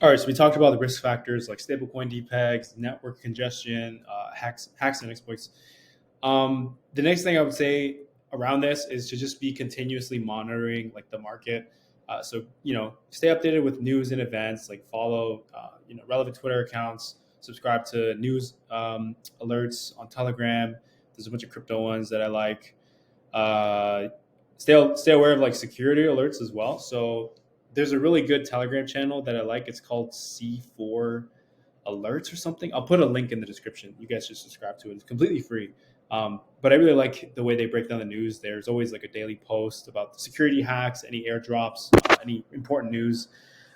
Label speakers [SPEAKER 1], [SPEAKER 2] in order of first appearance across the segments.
[SPEAKER 1] All right, so we talked about the risk factors like stablecoin depegs, network congestion, hacks and exploits. The next thing I would say around this is to just be continuously monitoring like the market. So stay updated with news and events. Like follow relevant Twitter accounts. Subscribe to news alerts on Telegram. There's a bunch of crypto ones that I like. Uh, stay aware of like security alerts as well. So there's a really good Telegram channel that I like. It's called C4 Alerts or something. I'll put a link in the description. You guys should subscribe to it. It's completely free. But I really like the way they break down the news. There's always like a daily post about the security hacks, any airdrops, any important news.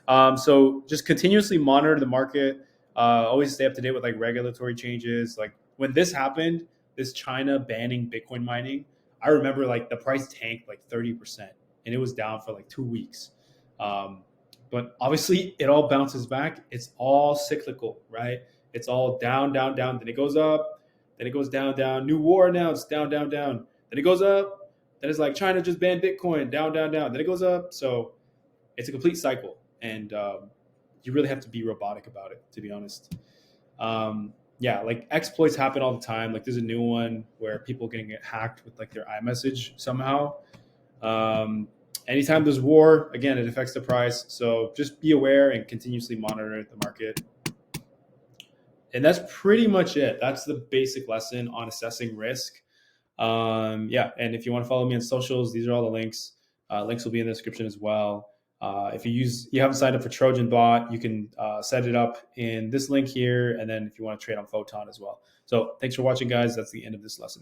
[SPEAKER 1] So just continuously monitor the market. Always stay up to date with like regulatory changes. Like when this happened, this China banning Bitcoin mining, I remember like the price tanked like 30% and it was down for like 2 weeks. Um, but obviously it all bounces back. It's all cyclical, right? It's all down, down, down. Then it goes up. Then it goes down, down. New war announced, down, down, down. Then it goes up. Then it's like China just banned Bitcoin, down, down, down. Then it goes up. So it's a complete cycle, and you really have to be robotic about it, to be honest. Yeah, like exploits happen all the time. Like there's a new one where people can get hacked with like their iMessage somehow. Um, Anytime there's war, again, it affects the price. So just be aware and continuously monitor the market. And that's pretty much it. That's the basic lesson on assessing risk. Yeah, and if you want to follow me on socials, these are all the links. Links will be in the description as well. If you haven't signed up for Trojan Bot, you can set it up in this link here, and then if you want to trade on Photon as well. So thanks for watching, guys. That's the end of this lesson.